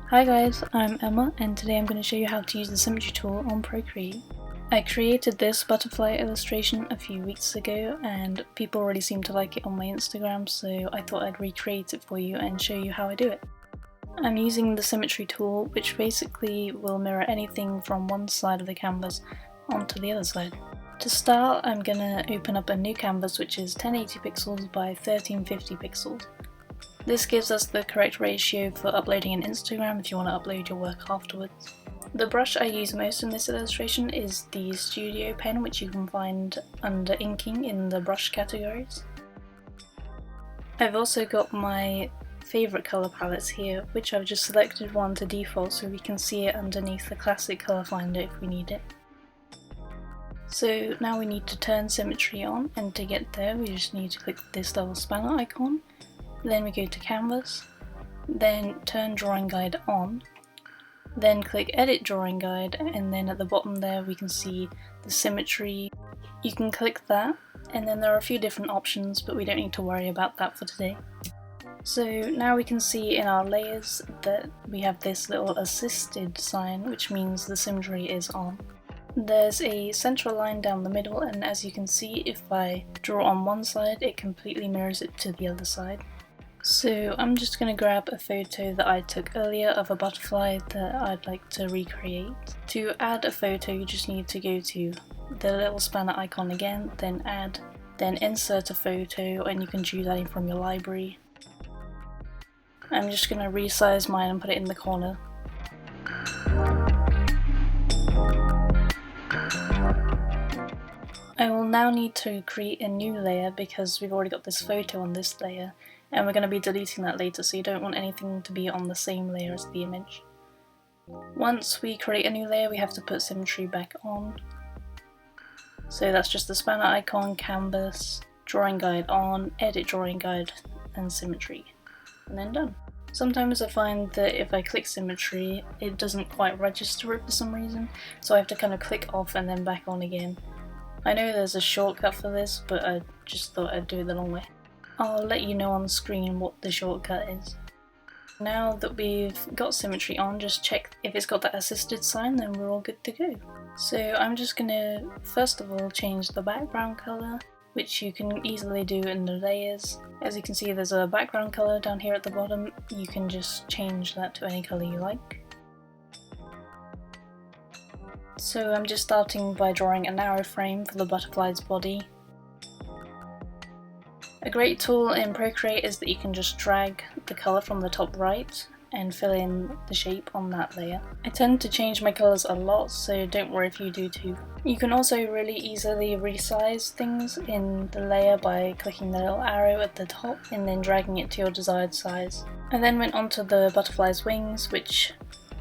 Hi guys, I'm Emma and today I'm going to show you how to use the symmetry tool on Procreate. I created this butterfly illustration a few weeks ago and people really seem to like it on my Instagram, so I thought I'd recreate it for you and show you how I do it. I'm using the symmetry tool, which basically will mirror anything from one side of the canvas onto the other side. To start, I'm going to open up a new canvas which is 1080 pixels by 1350 pixels. This gives us the correct ratio for uploading an Instagram if you want to upload your work afterwards. The brush I use most in this illustration is the Studio pen, which you can find under inking in the brush categories. I've also got my favourite colour palettes here, which I've just selected one to default so we can see it underneath the classic colour finder if we need it. So now we need to turn symmetry on, and to get there we just need to click this little spanner icon. Then we go to canvas, then turn drawing guide on, then click edit drawing guide, and then at the bottom there we can see the symmetry. You can click that, and then there are a few different options, but we don't need to worry about that for today. So now we can see in our layers that we have this little assisted sign, which means the symmetry is on. There's a central line down the middle, and as you can see, if I draw on one side it completely mirrors it to the other side. So I'm just going to grab a photo that I took earlier of a butterfly that I'd like to recreate. To add a photo you just need to go to the little spanner icon again, then add, then insert a photo, and you can choose any from your library. I'm just going to resize mine and put it in the corner. I will now need to create a new layer because we've already got this photo on this layer, and we're going to be deleting that later, so you don't want anything to be on the same layer as the image. Once we create a new layer we have to put symmetry back on. So that's just the spanner icon, canvas, drawing guide on, edit drawing guide, and symmetry. And then done. Sometimes I find that if I click symmetry it doesn't quite register it for some reason, so I have to kind of click off and then back on again. I know there's a shortcut for this, but I just thought I'd do it the long way. I'll let you know on screen what the shortcut is. Now that we've got symmetry on, just check if it's got that assisted sign, then we're all good to go. So I'm just going to first of all change the background colour, which you can easily do in the layers. As you can see there's a background colour down here at the bottom, you can just change that to any colour you like. So I'm just starting by drawing a narrow frame for the butterfly's body. A great tool in Procreate is that you can just drag the colour from the top right and fill in the shape on that layer. I tend to change my colours a lot, so don't worry if you do too. You can also really easily resize things in the layer by clicking the little arrow at the top and then dragging it to your desired size. I then went on to the butterfly's wings, which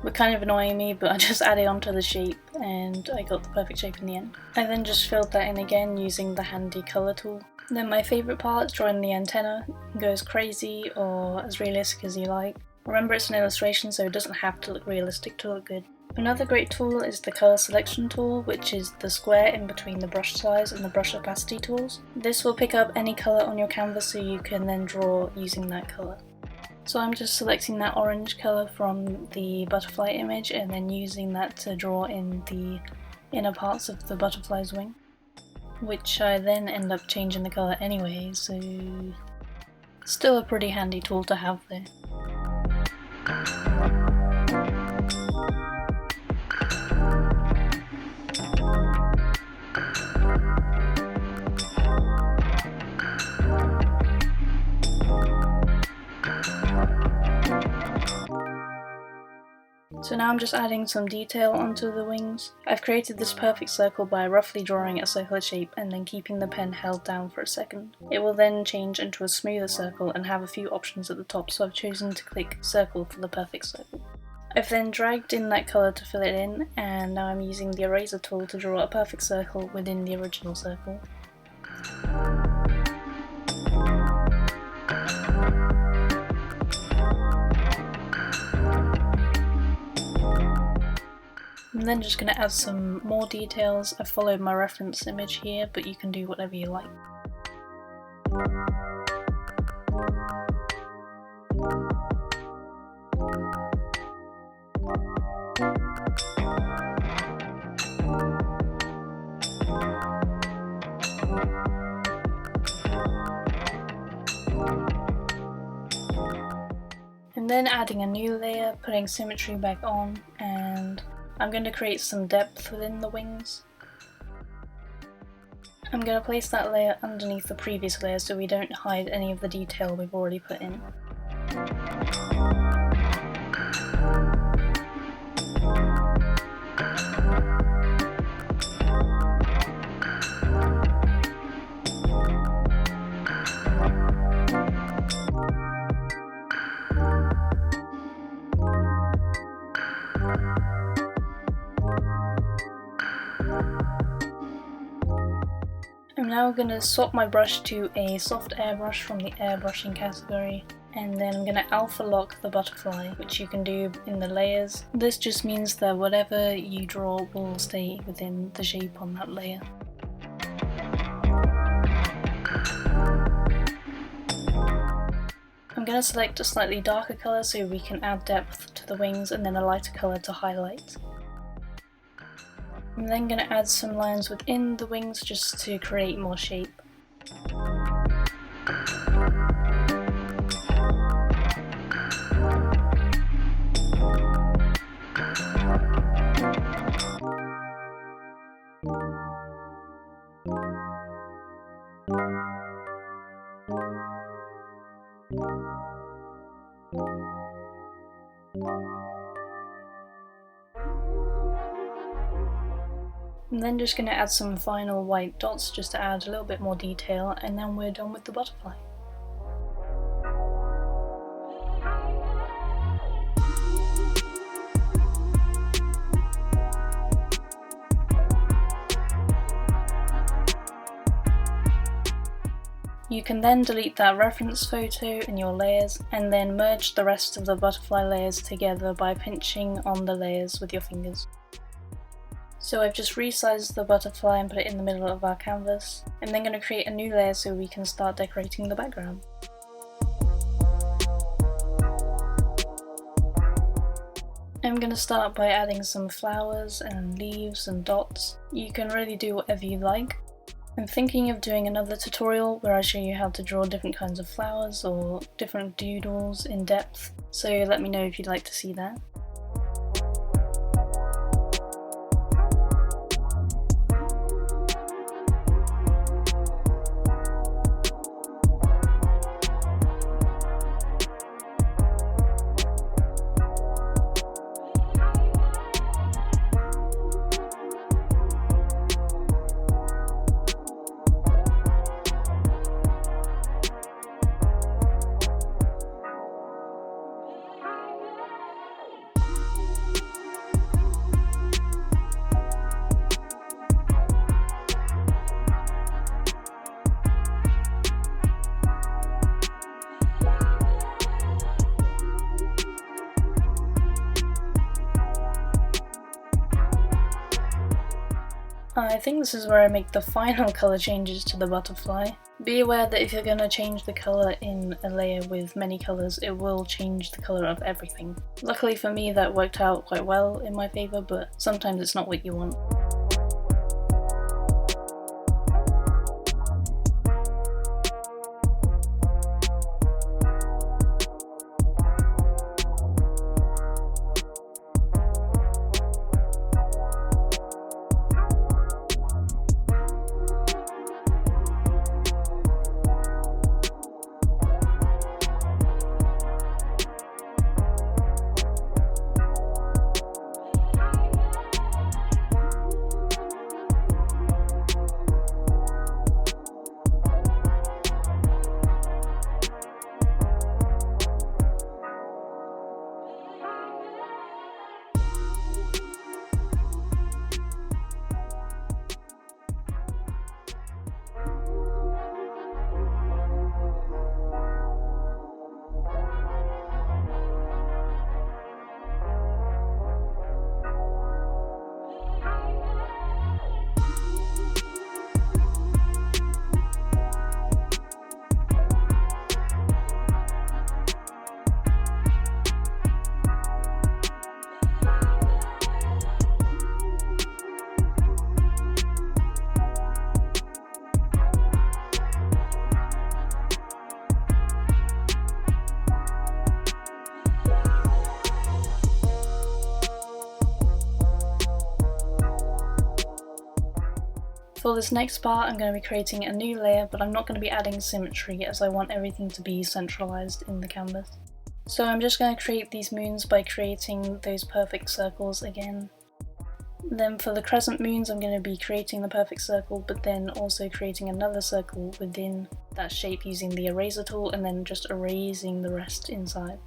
were kind of annoying me, but I just added onto the shape and I got the perfect shape in the end. I then just filled that in again using the handy colour tool. Then my favourite part, drawing the antenna. Go as crazy or as realistic as you like. Remember it's an illustration, so it doesn't have to look realistic to look good. Another great tool is the colour selection tool, which is the square in between the brush size and the brush opacity tools. This will pick up any colour on your canvas so you can then draw using that colour. So I'm just selecting that orange colour from the butterfly image and then using that to draw in the inner parts of the butterfly's wing, which I then end up changing the colour anyway, so still a pretty handy tool to have there. So now I'm just adding some detail onto the wings. I've created this perfect circle by roughly drawing a circular shape and then keeping the pen held down for a second. It will then change into a smoother circle and have a few options at the top, so I've chosen to click circle for the perfect circle. I've then dragged in that colour to fill it in, and now I'm using the eraser tool to draw a perfect circle within the original circle. I'm then just going to add some more details. I've followed my reference image here, but you can do whatever you like. then adding a new layer, putting symmetry back on, and I'm going to create some depth within the wings. I'm going to place that layer underneath the previous layer so we don't hide any of the detail we've already put in. I'm now going to swap my brush to a soft airbrush from the airbrushing category, and then I'm going to alpha lock the butterfly, which you can do in the layers. This just means that whatever you draw will stay within the shape on that layer. I'm going to select a slightly darker colour so we can add depth to the wings, and then a lighter colour to highlight. I'm then going to add some lines within the wings just to create more shape. I'm then just going to add some final white dots just to add a little bit more detail, and then we're done with the butterfly. You can then delete that reference photo in your layers and then merge the rest of the butterfly layers together by pinching on the layers with your fingers. So I've just resized the butterfly and put it in the middle of our canvas. I'm then going to create a new layer so we can start decorating the background. I'm going to start by adding some flowers and leaves and dots. You can really do whatever you like. I'm thinking of doing another tutorial where I show you how to draw different kinds of flowers or different doodles in depth, so let me know if you'd like to see that. I think this is where I make the final colour changes to the butterfly. Be aware that if you're going to change the colour in a layer with many colours, it will change the colour of everything. Luckily for me that worked out quite well in my favour, but sometimes it's not what you want. For this next part I'm going to be creating a new layer, but I'm not going to be adding symmetry as I want everything to be centralized in the canvas. So I'm just going to create these moons by creating those perfect circles again. Then for the crescent moons I'm going to be creating the perfect circle, but then also creating another circle within that shape using the eraser tool and then just erasing the rest inside.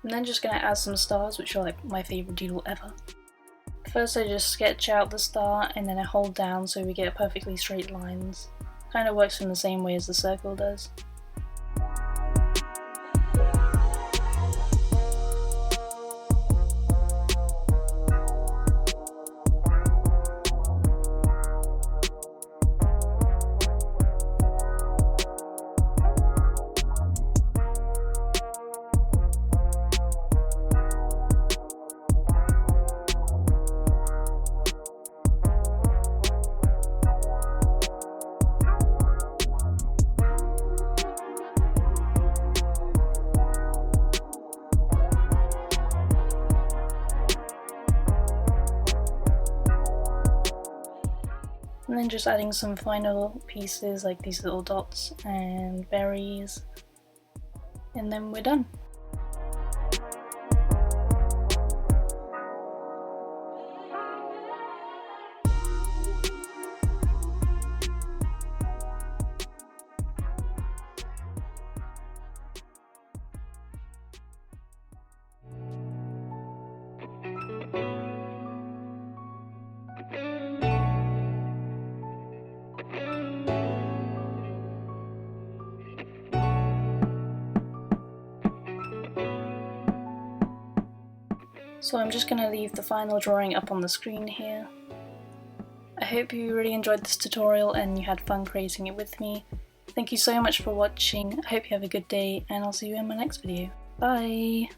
I'm then just going to add some stars, which are like my favourite doodle ever. First I just sketch out the star and then I hold down so we get perfectly straight lines. Kind of works in the same way as the circle does. And then just adding some final pieces like these little dots and berries, and then we're done. So I'm just going to leave the final drawing up on the screen here. I hope you really enjoyed this tutorial and you had fun creating it with me. Thank you so much for watching, I hope you have a good day and I'll see you in my next video. Bye!